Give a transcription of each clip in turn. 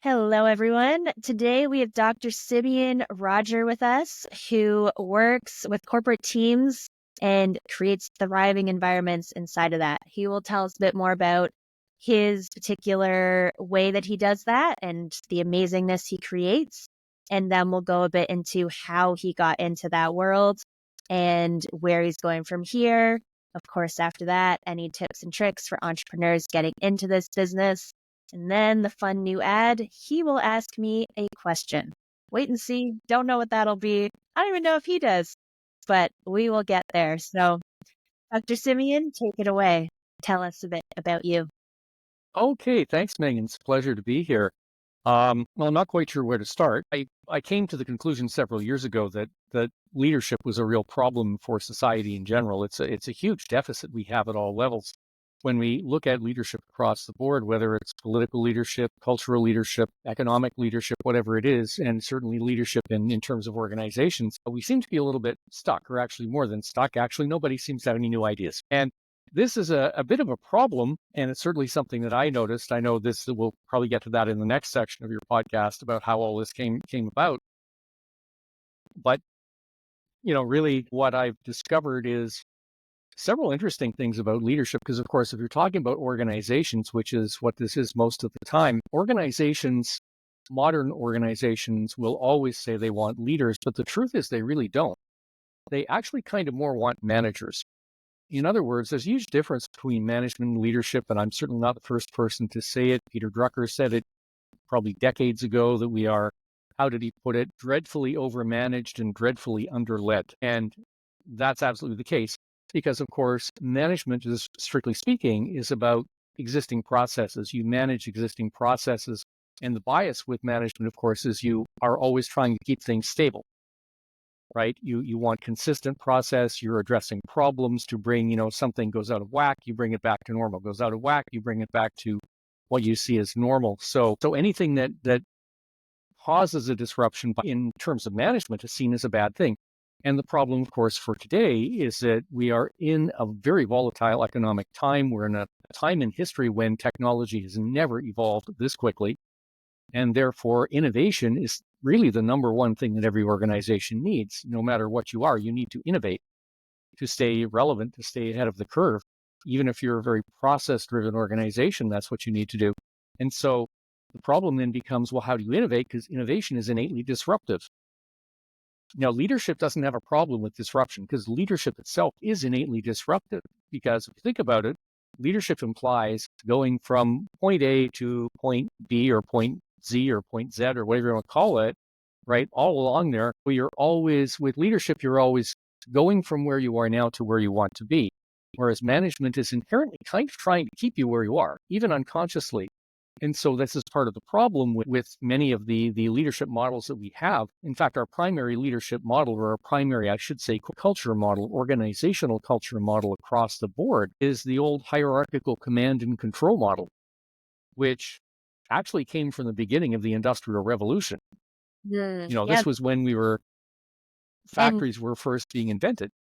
Hello, everyone. Today we have Dr. Symeon Rodger with us, who works with corporate teams and creates thriving environments inside of that. He will tell us a bit more about his particular way that he does that and the amazingness he creates. And then we'll go a bit into how he got into that world and where he's going from here. Of course, after that, any tips and tricks for entrepreneurs getting into this business. And then the fun new ad, he will ask me a question. Wait and see. Don't know what that'll be. I don't even know if he does, but we will get there. So, Dr. Symeon, take it away. Tell us a bit about you. Okay, thanks, Megan. It's a pleasure to be here. Well, I'm not quite sure where to start. I came to the conclusion several years ago that leadership was a real problem for society in general. It's a huge deficit we have at all levels. When we look at leadership across the board, whether it's political leadership, cultural leadership, economic leadership, whatever it is, and certainly leadership in terms of organizations, we seem to be a little bit stuck, or actually more than stuck. Actually, nobody seems to have any new ideas. And this is a bit of a problem, and it's certainly something that I noticed. I know we'll probably get to that in the next section of your podcast about how all this came about. But, really what I've discovered is several interesting things about leadership, because of course, if you're talking about organizations, which is what this is most of the time, modern organizations will always say they want leaders, but the truth is they really don't. They actually kind of more want managers. In other words, there's a huge difference between management and leadership, and I'm certainly not the first person to say it. Peter Drucker said it probably decades ago that we are, how did he put it, dreadfully overmanaged and dreadfully underled. And that's absolutely the case because, of course, management, is strictly speaking, is about existing processes. You manage existing processes, and the bias with management, of course, is you are always trying to keep things stable. Right? You want consistent process. You're addressing problems to bring, something goes out of whack, you bring it back to normal. Goes out of whack, you bring it back to what you see as normal. So anything that causes a disruption in terms of management is seen as a bad thing. And the problem, of course, for today is that we are in a very volatile economic time. We're in a time in history when technology has never evolved this quickly. And therefore, innovation is really the number one thing that every organization needs. No matter what you are, you need to innovate to stay relevant, to stay ahead of the curve. Even if you're a very process-driven organization, that's what you need to do. And so the problem then becomes, well, how do you innovate? Because innovation is innately disruptive. Now, leadership doesn't have a problem with disruption because leadership itself is innately disruptive. Because if you think about it, leadership implies going from point A to point B or point Z or point Z or whatever you want to call it, right? All along there, with leadership, you're always going from where you are now to where you want to be. Whereas management is inherently kind of trying to keep you where you are, even unconsciously. And so this is part of the problem with many of the leadership models that we have. In fact, our primary leadership model, or our primary, I should say, culture model, organizational culture model across the board is the old hierarchical command and control model, which actually came from the beginning of the Industrial Revolution. Yeah. This was when factories were first being invented.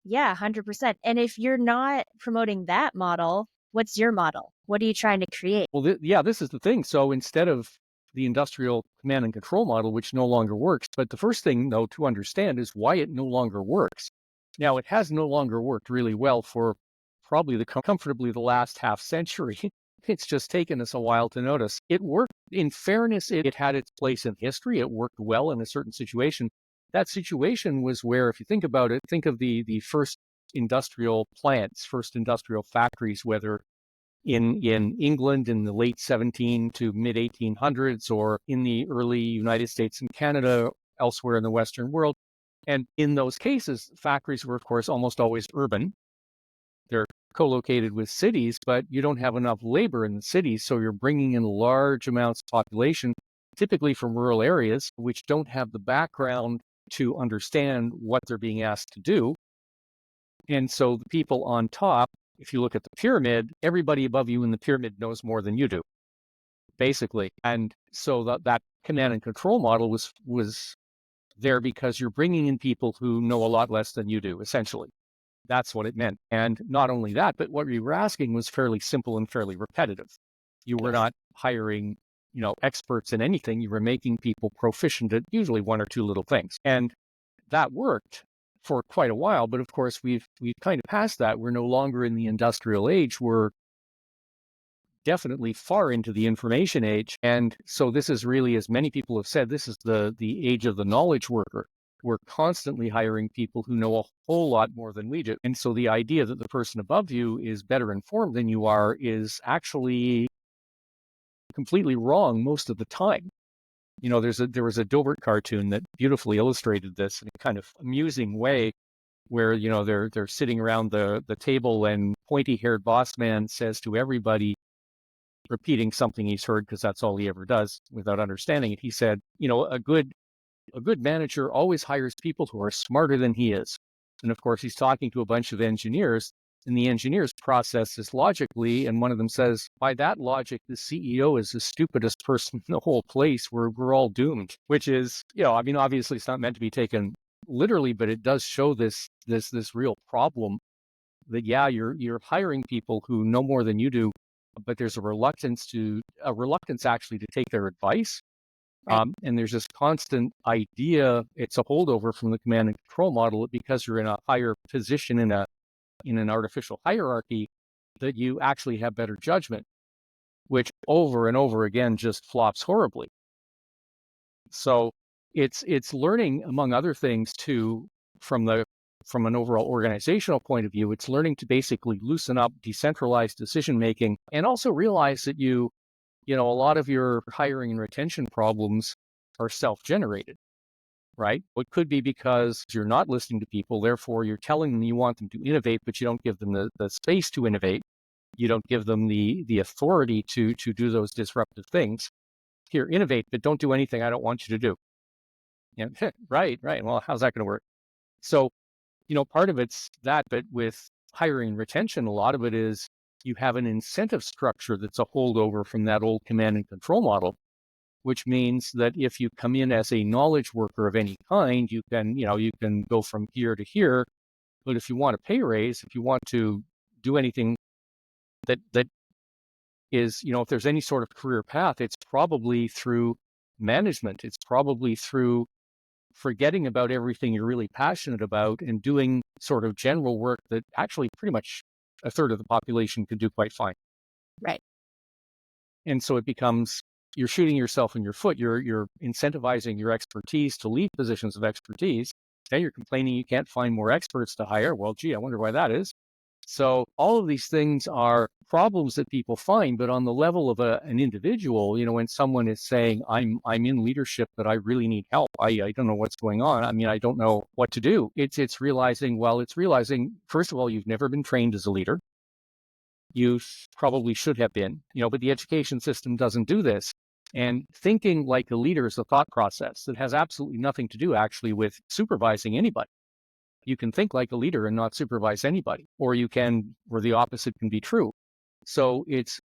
Yeah, 100%. And if you're not promoting that model, what's your model? What are you trying to create? Well, this is the thing. So instead of the industrial command and control model, which no longer works, but the first thing, though, to understand is why it no longer works. Now, it has no longer worked really well for probably comfortably the last half century. It's just taken us a while to notice. It worked. In fairness, it had its place in history. It worked well in a certain situation. That situation was where, if you think about it, think of the first industrial plants, first industrial factories, whether in England in the late 17 to mid 1800s or in the early United States and Canada, elsewhere in the Western world. And in those cases, factories were, of course, almost always urban. They're co-located with cities, but you don't have enough labor in the cities. So you're bringing in large amounts of population, typically from rural areas, which don't have the background to understand what they're being asked to do. And so the people on top, if you look at the pyramid, everybody above you in the pyramid knows more than you do, basically. And so that command and control model was there because you're bringing in people who know a lot less than you do, essentially. That's what it meant. And not only that, but what you were asking was fairly simple and fairly repetitive. You were not hiring experts in anything. You were making people proficient at usually one or two little things. And that worked for quite a while. But of course, we've kind of passed that. We're no longer in the industrial age. We're definitely far into the information age. And so this is really, as many people have said, this is the age of the knowledge worker. We're constantly hiring people who know a whole lot more than we do. And so the idea that the person above you is better informed than you are is actually completely wrong most of the time. There was a Dilbert cartoon that beautifully illustrated this in a kind of amusing way, where they're sitting around the table, and pointy-haired boss man says to everybody, repeating something he's heard because that's all he ever does without understanding it. He said, a good manager always hires people who are smarter than he is. And of course, he's talking to a bunch of engineers, and the engineers process this logically. And one of them says, by that logic, the CEO is the stupidest person in the whole place. We're all doomed, which is, obviously it's not meant to be taken literally, but it does show this real problem that, yeah, you're hiring people who know more than you do, but there's a reluctance actually to take their advice. Right. And there's this constant idea, it's a holdover from the command and control model, that because you're in a higher position in an artificial hierarchy, that you actually have better judgment, which over and over again just flops horribly. So it's learning, among other things, too, from an overall organizational point of view. It's learning to basically loosen up decentralized decision making, and also realize that a lot of your hiring and retention problems are self-generated, right? It could be because you're not listening to people, therefore you're telling them you want them to innovate, but you don't give them the space to innovate. You don't give them the authority to do those disruptive things. Here, innovate, but don't do anything I don't want you to do. Right. Well, how's that going to work? So, part of it's that, but with hiring and retention, a lot of it is you have an incentive structure that's a holdover from that old command and control model, which means that if you come in as a knowledge worker of any kind, you can go from here to here. But if you want a pay raise, if you want to do anything that is, if there's any sort of career path, it's probably through management. It's probably through forgetting about everything you're really passionate about and doing sort of general work that actually pretty much a third of the population could do quite fine. Right. And so it becomes, you're shooting yourself in your foot. You're incentivizing your expertise to leave positions of expertise. Then you're complaining you can't find more experts to hire. Well, gee, I wonder why that is. So all of these things are problems that people find, but on the level of an individual, when someone is saying, I'm in leadership, but I really need help. I don't know what's going on. I mean, I don't know what to do. It's realizing, first of all, you've never been trained as a leader. You probably should have been, but the education system doesn't do this. And thinking like a leader is a thought process that has absolutely nothing to do actually with supervising anybody. You can think like a leader and not supervise anybody, or the opposite can be true. So it's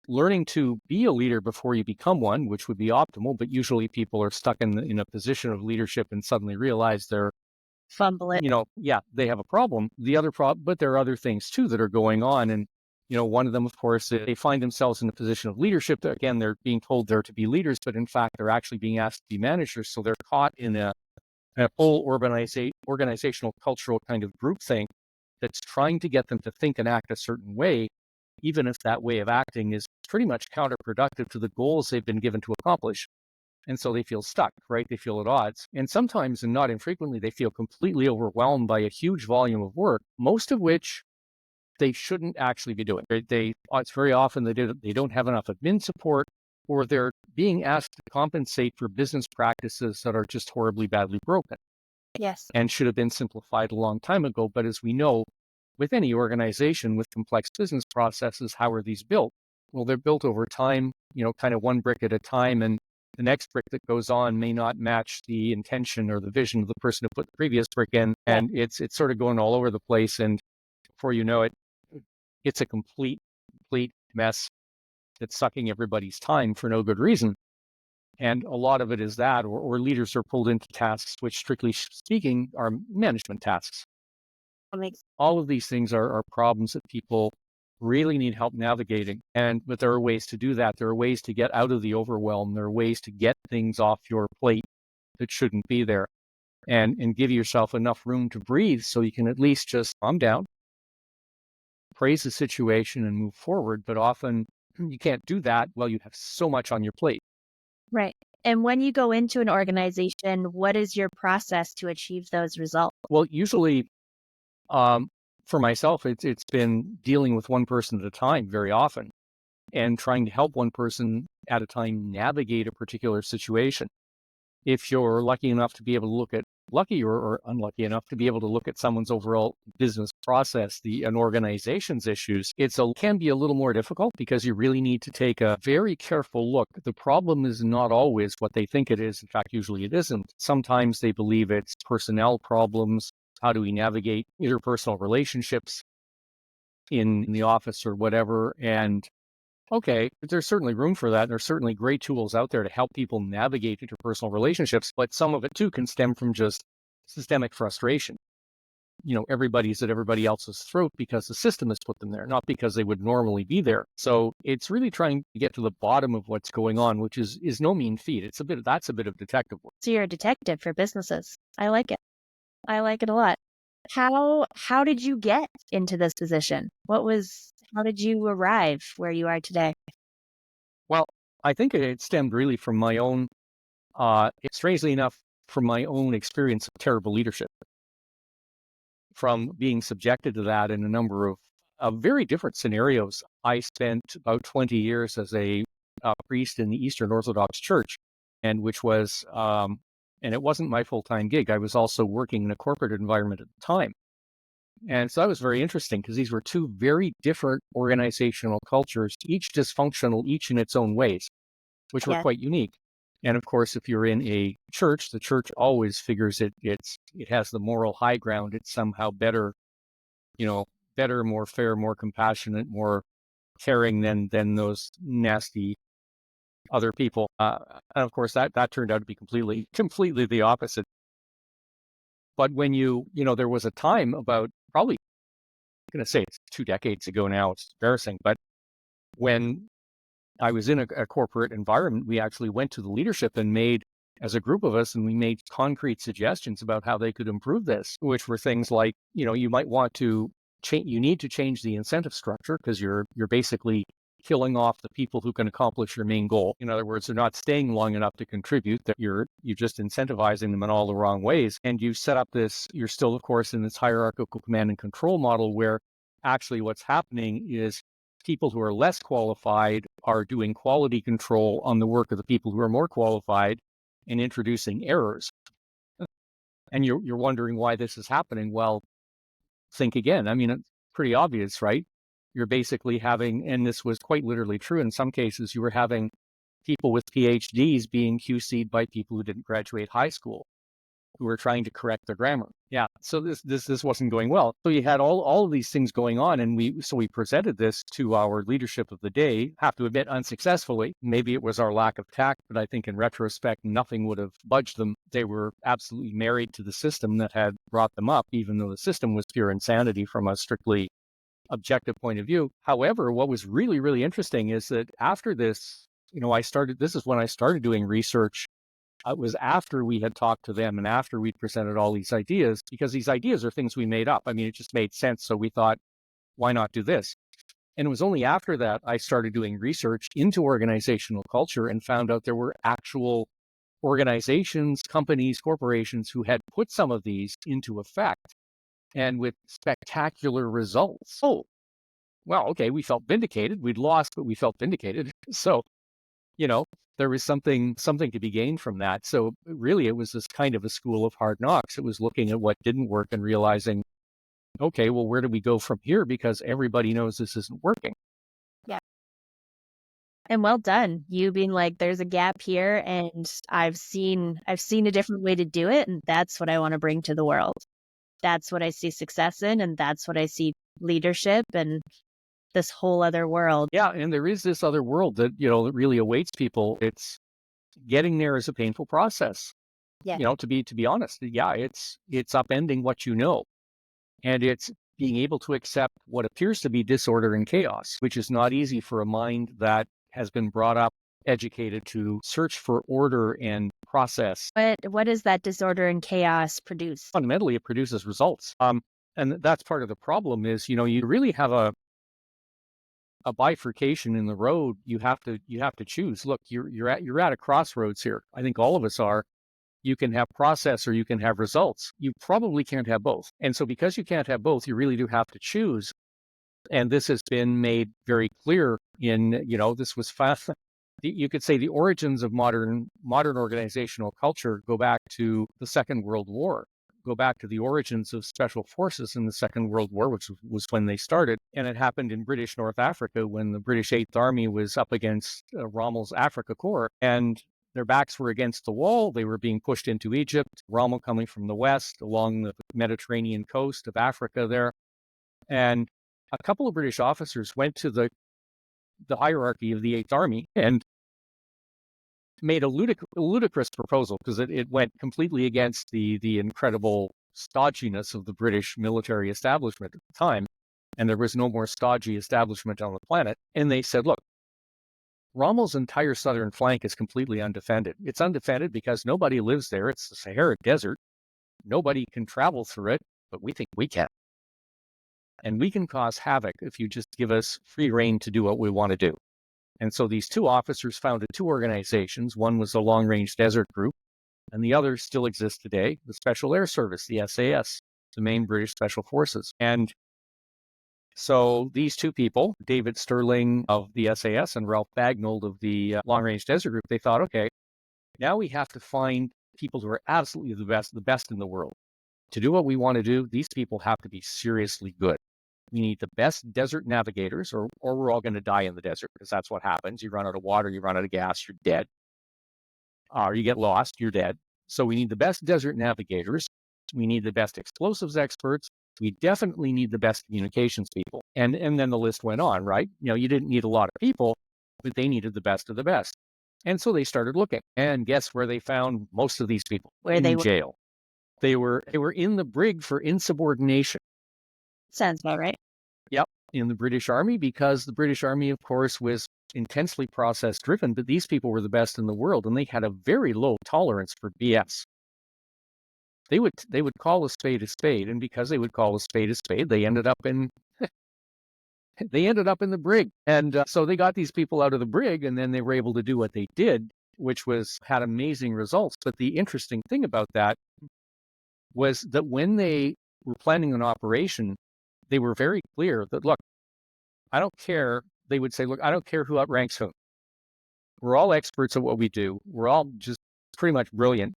learning to be a leader before you become one, which would be optimal, but usually people are stuck in a position of leadership and suddenly realize they're, Fumble it. they have a problem. But there are other things too that are going on. And, one of them, of course, they find themselves in a position of leadership. Again, they're being told they're to be leaders, but in fact, they're actually being asked to be managers. So they're caught in a whole organizational cultural kind of groupthink that's trying to get them to think and act a certain way, even if that way of acting is pretty much counterproductive to the goals they've been given to accomplish. And so they feel stuck, right? They feel at odds. And sometimes, and not infrequently, they feel completely overwhelmed by a huge volume of work, most of which they shouldn't actually be doing. It's very often they don't have enough admin support, or they're being asked to compensate for business practices that are just horribly badly broken. Yes. And should have been simplified a long time ago. But as we know, with any organization with complex business processes, how are these built? Well, they're built over time, kind of one brick at a time. And the next brick that goes on may not match the intention or the vision of the person who put the previous brick in. And it's sort of going all over the place. And before you know it, it's a complete mess that's sucking everybody's time for no good reason. And a lot of it is that, or leaders are pulled into tasks, which strictly speaking are management tasks. All of these things are problems that people really need help navigating. But there are ways to do that. There are ways to get out of the overwhelm. There are ways to get things off your plate that shouldn't be there, and give yourself enough room to breathe so you can at least just calm down, praise the situation, and move forward. But often you can't do that while you have so much on your plate. Right. And when you go into an organization, what is your process to achieve those results? Well, usually, um, for myself, it's been dealing with one person at a time very often, and trying to help one person at a time navigate a particular situation. If you're lucky enough to be able to look at lucky or unlucky enough to be able to look at someone's overall business process, an organization's issues, can be a little more difficult because you really need to take a very careful look. The problem is not always what they think it is. In fact, usually it isn't. Sometimes they believe it's personnel problems. How do we navigate interpersonal relationships in the office or whatever? And okay, there's certainly room for that. There's certainly great tools out there to help people navigate interpersonal relationships, but some of it too can stem from just systemic frustration. Everybody's at everybody else's throat because the system has put them there, not because they would normally be there. So it's really trying to get to the bottom of what's going on, which is no mean feat. That's a bit of detective work. So you're a detective for businesses. I like it. I like it a lot. How did you get into this position? How did you arrive where you are today? Well, I think it stemmed really from my own, strangely enough, from my own experience of terrible leadership, from being subjected to that in a number of very different scenarios. I spent about 20 years as a priest in the Eastern Orthodox Church, and it wasn't my full-time gig. I was also working in a corporate environment at the time. And so that was very interesting because these were two very different organizational cultures, each dysfunctional, each in its own ways, which were Yeah. quite unique. And of course, if you're in a church, the church always figures it has the moral high ground. It's somehow better, better, more fair, more compassionate, more caring than those nasty other people. And of course, that turned out to be completely the opposite. But when there was a time about probably, I'm going to say it's 2 decades ago now. It's embarrassing, but when I was in a corporate environment, we actually went to the leadership and as a group of us, and we made concrete suggestions about how they could improve this, which were things like, you might want to change, you need to change the incentive structure because you're basically killing off the people who can accomplish your main goal. In other words, they're not staying long enough to contribute, that you're just incentivizing them in all the wrong ways. And you set up you're still, of course, in this hierarchical command and control model where actually what's happening is people who are less qualified are doing quality control on the work of the people who are more qualified and introducing errors. And you're wondering why this is happening. Well, think again. I mean, it's pretty obvious, right? You're basically having, and this was quite literally true in some cases, you were having people with PhDs being QC'd by people who didn't graduate high school, who were trying to correct their grammar. Yeah, so this wasn't going well. So you had all of these things going on, and we presented this to our leadership of the day. Have to admit, unsuccessfully. Maybe it was our lack of tact, but I think in retrospect, nothing would have budged them. They were absolutely married to the system that had brought them up, even though the system was pure insanity from a strictly objective point of view. However, what was really, really interesting is that after this, this is when I started doing research. It was after we had talked to them and after we'd presented all these ideas, because these ideas are things we made up. I mean, it just made sense. So we thought, why not do this? And it was only after that I started doing research into organizational culture and found out there were actual organizations, companies, corporations who had put some of these into effect and with spectacular results. Oh, well, okay, we felt vindicated. We'd lost, but we felt vindicated. So, there was something to be gained from that. So really, it was this kind of a school of hard knocks. It was looking at what didn't work and realizing, okay, well, where do we go from here? Because everybody knows this isn't working. Yeah. And well done. You being like, there's a gap here, and I've seen a different way to do it, and that's what I want to bring to the world. That's what I see success in, and that's what I see leadership and this whole other world. Yeah, and there is this other world that, that really awaits people. It's getting there is a painful process. Yeah. To be honest, yeah, it's upending what you know. And it's being able to accept what appears to be disorder and chaos, which is not easy for a mind that has been brought up, educated to search for order and process. What does that disorder and chaos produce? Fundamentally, it produces results. And that's part of the problem is, you really have a bifurcation in the road. You have to choose. Look, you're at a crossroads here. I think all of us are. You can have process or you can have results. You probably can't have both. And so because you can't have both, you really do have to choose. And this has been made very clear in, this was fast. You could say the origins of modern organizational culture go back to the Second World War, go back to the origins of special forces in the Second World War, which was when they started. And it happened in British North Africa when the British Eighth Army was up against Rommel's Afrika Korps. And their backs were against the wall. They were being pushed into Egypt, Rommel coming from the west along the Mediterranean coast of Africa there. And a couple of British officers went to the hierarchy of the Eighth Army and made a ludicrous proposal because it went completely against the incredible stodginess of the British military establishment at the time. And there was no more stodgy establishment on the planet. And they said, look, Rommel's entire southern flank is completely undefended. It's undefended because nobody lives there. It's the Sahara Desert. Nobody can travel through it, but we think we can. And we can cause havoc if you just give us free rein to do what we want to do. And so these two officers founded two organizations. One was the Long Range Desert Group, and the other still exists today, the Special Air Service, the SAS, the main British Special Forces. And so these two people, David Sterling of the SAS and Ralph Bagnold of the Long Range Desert Group, they thought, okay, now we have to find people who are absolutely the best in the world. To do what we want to do, these people have to be seriously good. We need the best desert navigators, or we're all going to die in the desert, because that's what happens. You run out of water, you run out of gas, you're dead. Or you get lost, you're dead. So we need the best desert navigators. We need the best explosives experts. We definitely need the best communications people. And then the list went on, right? You didn't need a lot of people, but they needed the best of the best. And so they started looking. And guess where they found most of these people? Where in they were. jail. They were in the brig for insubordination. Sounds about right. Yep, in the British Army, because the British Army, of course, was intensely process driven, but these people were the best in the world, and they had a very low tolerance for BS. They would call a spade, and because they would call a spade, they ended up in the brig. And so they got these people out of the brig, and then they were able to do what they did, which had amazing results. But the interesting thing about that was that when they were planning an operation, they were very clear that, look, I don't care. They would say, look, I don't care who outranks whom. We're all experts at what we do. We're all just pretty much brilliant.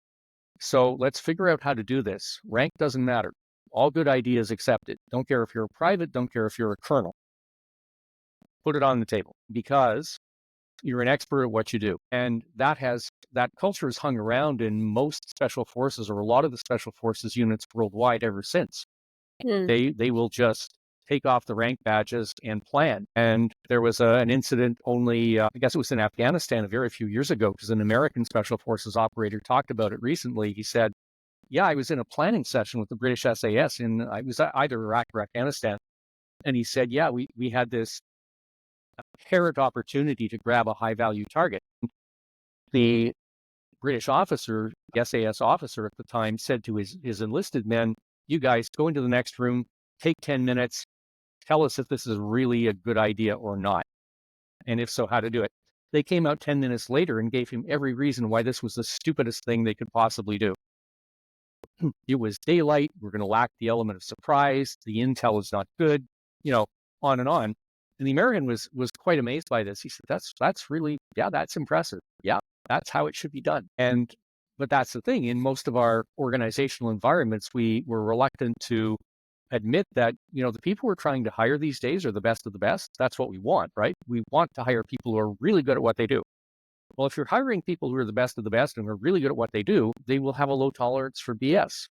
So let's figure out how to do this. Rank doesn't matter. All good ideas accepted. Don't care if you're a private. Don't care if you're a colonel. Put it on the table because you're an expert at what you do. And that culture has hung around in most special forces, or a lot of the special forces units worldwide ever since. They will just take off the rank badges and plan. And there was an incident only, I guess it was in Afghanistan a very few years ago, because an American Special Forces operator talked about it recently. He said, yeah, I was in a planning session with the British SAS I was either Iraq or Afghanistan. And he said, yeah, we had this apparent opportunity to grab a high value target. The British officer, the SAS officer at the time, said to his enlisted men, you guys go into the next room, take 10 minutes, tell us if this is really a good idea or not. And if so, how to do it. They came out 10 minutes later and gave him every reason why this was the stupidest thing they could possibly do. It was daylight. We're going to lack the element of surprise. The intel is not good, on and on. And the American was quite amazed by this. He said, that's really, that's impressive. Yeah, that's how it should be done. But that's the thing. In most of our organizational environments, we were reluctant to admit that, the people we're trying to hire these days are the best of the best. That's what we want, right? We want to hire people who are really good at what they do. Well, if you're hiring people who are the best of the best and are really good at what they do, they will have a low tolerance for BS.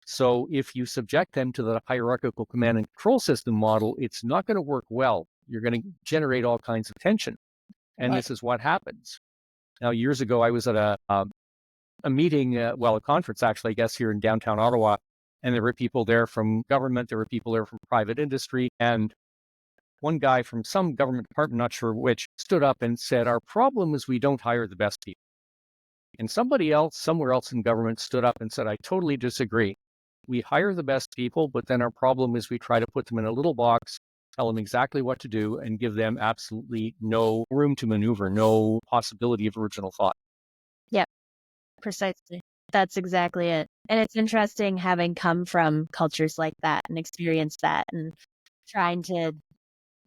So if you subject them to the hierarchical command and control system model, it's not going to work well. You're going to generate all kinds of tension. And This is what happens. Now, years ago, I was at a meeting, a conference, actually, I guess, here in downtown Ottawa. And there were people there from government, there were people there from private industry. And one guy from some government department, not sure which, stood up and said, our problem is we don't hire the best people. And somebody else, somewhere else in government, stood up and said, I totally disagree. We hire the best people, but then our problem is we try to put them in a little box, tell them exactly what to do, and give them absolutely no room to maneuver, no possibility of original thought. Yeah, precisely. That's exactly it. And it's interesting having come from cultures like that and experienced that and trying to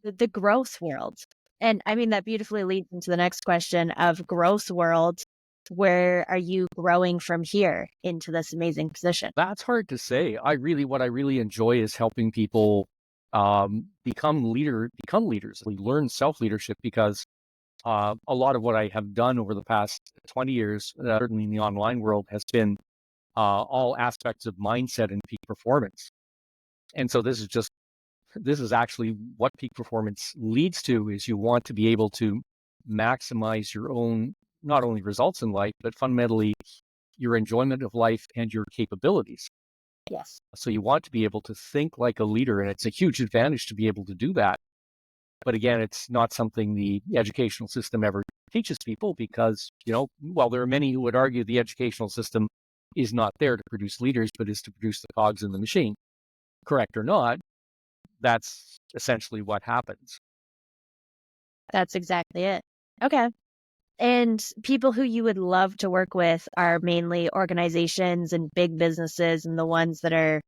the growth world. And I mean, that beautifully leads into the next question of growth world. Where are you growing from here into this amazing position? That's hard to say. What I really enjoy is helping people become leaders, learn self-leadership, because a lot of what I have done over the past 20 years, certainly in the online world, has been all aspects of mindset and peak performance. And so this is actually what peak performance leads to, is you want to be able to maximize your own, not only results in life, but fundamentally your enjoyment of life and your capabilities. Yes. So you want to be able to think like a leader, and it's a huge advantage to be able to do that. But again, it's not something the educational system ever teaches people, because, while there are many who would argue the educational system is not there to produce leaders, but is to produce the cogs in the machine. Correct or not, that's essentially what happens. That's exactly it. Okay. And people who you would love to work with are mainly organizations and big businesses and the ones that are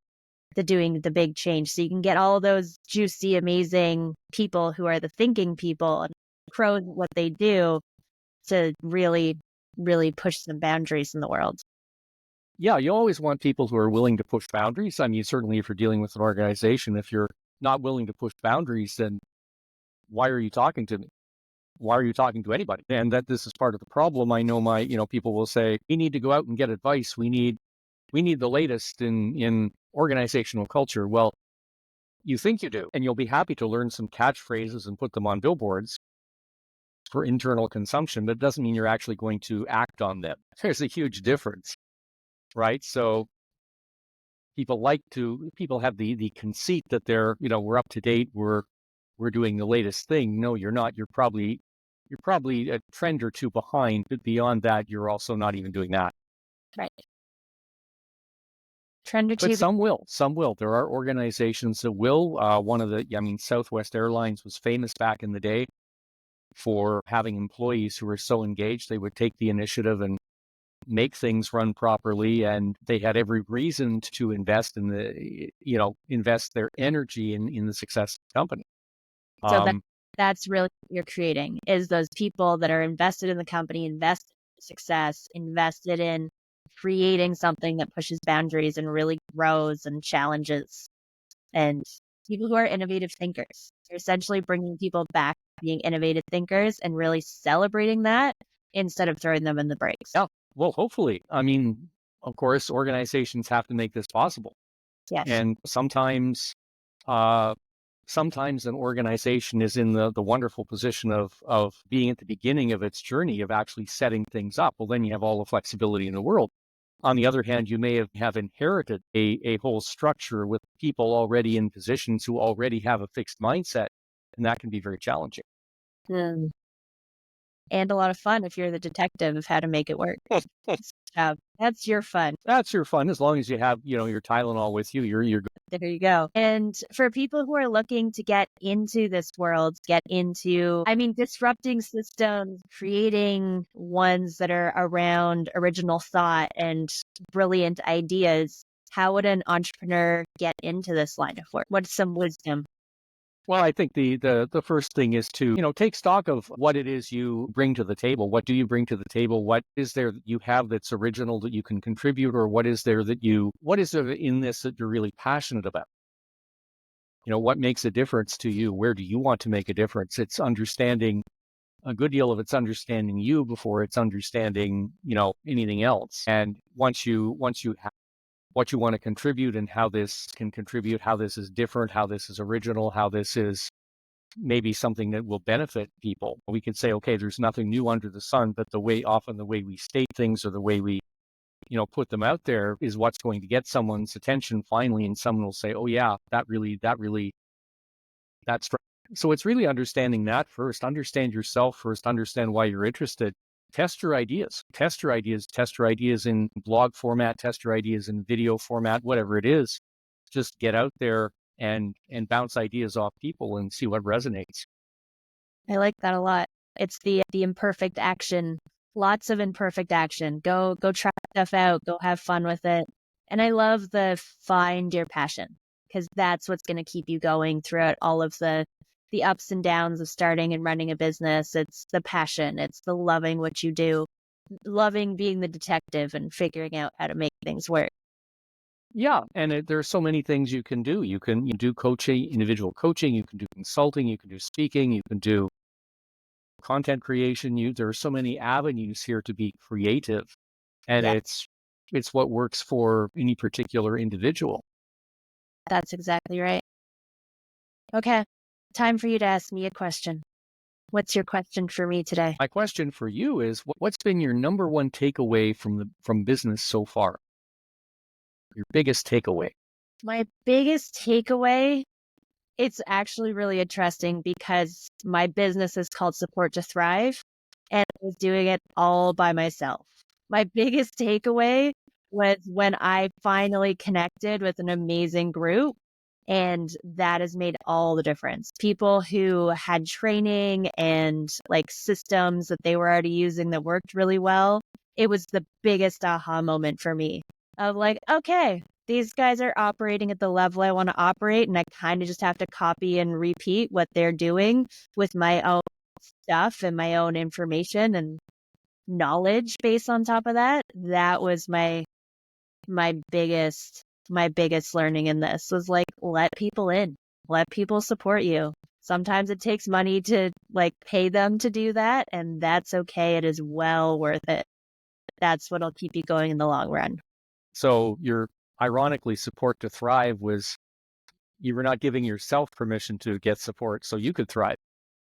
doing the big change. So you can get all those juicy, amazing people who are the thinking people and pros at what they do to really, really push some boundaries in the world. Yeah, you always want people who are willing to push boundaries. I mean, certainly if you're dealing with an organization, if you're not willing to push boundaries, then why are you talking to me? Why are you talking to anybody? And that this is part of the problem. I know people will say, we need to go out and get advice. We need the latest in organizational culture. Well, you think you do, and you'll be happy to learn some catchphrases and put them on billboards for internal consumption, but it doesn't mean you're actually going to act on them. There's a huge difference, right? So people have the conceit that we're up to date, we're doing the latest thing. No, you're not. You're probably a trend or two behind, but beyond that, you're also not even doing that. Right. Trend or But two. some will. There are organizations that will. Southwest Airlines was famous back in the day for having employees who were so engaged, they would take the initiative and make things run properly. And they had every reason to invest their energy in the success of the company. So that's really what you're creating, is those people that are invested in the company, invested in success, invested in creating something that pushes boundaries and really grows and challenges, and people who are innovative thinkers. You're essentially bringing people back to being innovative thinkers and really celebrating that instead of throwing them in the brakes. Yeah. Well, hopefully. I mean, of course, organizations have to make this possible. Yes. And uh, sometimes an organization is in the wonderful position of being at the beginning of its journey of actually setting things up. Well, then you have all the flexibility in the world. On the other hand, you may have inherited a whole structure with people already in positions who already have a fixed mindset, and that can be very challenging. Mm. And a lot of fun if you're the detective of how to make it work. That's your fun. That's your fun, as long as you have, your Tylenol with you, you're good. There you go. And for people who are looking to get into this world, disrupting systems, creating ones that are around original thought and brilliant ideas, how would an entrepreneur get into this line of work? What's some wisdom? Well, I think the first thing is to, take stock of what it is you bring to the table. What do you bring to the table? What is there that you have that's original that you can contribute, or what is there in this that you're really passionate about? What makes a difference to you? Where do you want to make a difference? It's understanding a good deal of it's understanding you before it's understanding, anything else. And once you have what you want to contribute and how this can contribute, how this is different, how this is original, how this is maybe something that will benefit people. We could say, okay, there's nothing new under the sun, but often the way we state things, or the way we, put them out there is what's going to get someone's attention finally, and someone will say, oh yeah, that's right. So it's really understanding that first. Understand yourself first. Understand why you're interested. Test your ideas. Test your ideas. Test your ideas in blog format. Test your ideas in video format. Whatever it is, just get out there and bounce ideas off people and see what resonates. I like that a lot. It's the imperfect action. Lots of imperfect action. Go try stuff out. Go have fun with it. And I love the find your passion, because that's what's going to keep you going throughout all of the ups and downs of starting and running a business. It's the passion. It's the loving what you do, loving being the detective and figuring out how to make things work. Yeah, and there are so many things you can do. You do coaching, individual coaching. You can do consulting. You can do speaking. You can do content creation. There are so many avenues here to be creative, and Yeah, it's what works for any particular individual. that's exactly right. Okay, time for you to ask me a question. What's your question for me today? My question for you is, what's been your number one takeaway from business so far? Your biggest takeaway? My biggest takeaway, it's actually really interesting because my business is called Support to Thrive, and I was doing it all by myself. My biggest takeaway was when I finally connected with an amazing group, and that has made all the difference. People who had training and like systems that they were already using that worked really well. It was the biggest aha moment for me of like, okay, these guys are operating at the level I want to operate, and I kind of just have to copy and repeat what they're doing with my own stuff and my own information and knowledge based on top of that. That was my biggest learning in this was like, let people in, let people support you. Sometimes it takes money to like pay them to do that, and that's okay. It is well worth it. That's what'll keep you going in the long run. So your ironically support to thrive was you were not giving yourself permission to get support so you could thrive.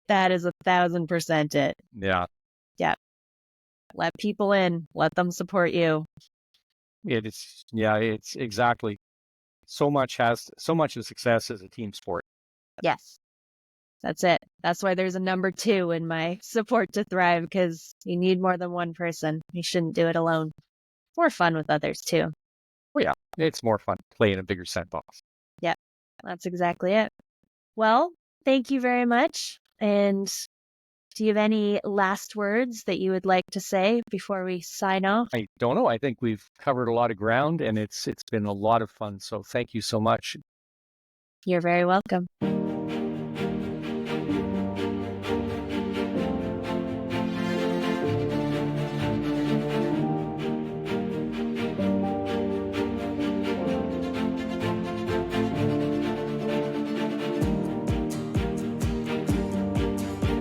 That is 1,000% it. Yeah, Yeah. Let people in, let them support you. it's exactly. So much of success is a team sport. Yes. That's it. That's why there's a number 2 in my support to thrive, because you need more than one person. You shouldn't do it alone. More fun with others too. Oh yeah, it's more fun playing a bigger sandbox. Yeah, that's exactly it. Well, thank you very much. And do you have any last words that you would like to say before we sign off? I don't know. I think we've covered a lot of ground and it's been a lot of fun. So thank you so much. You're very welcome.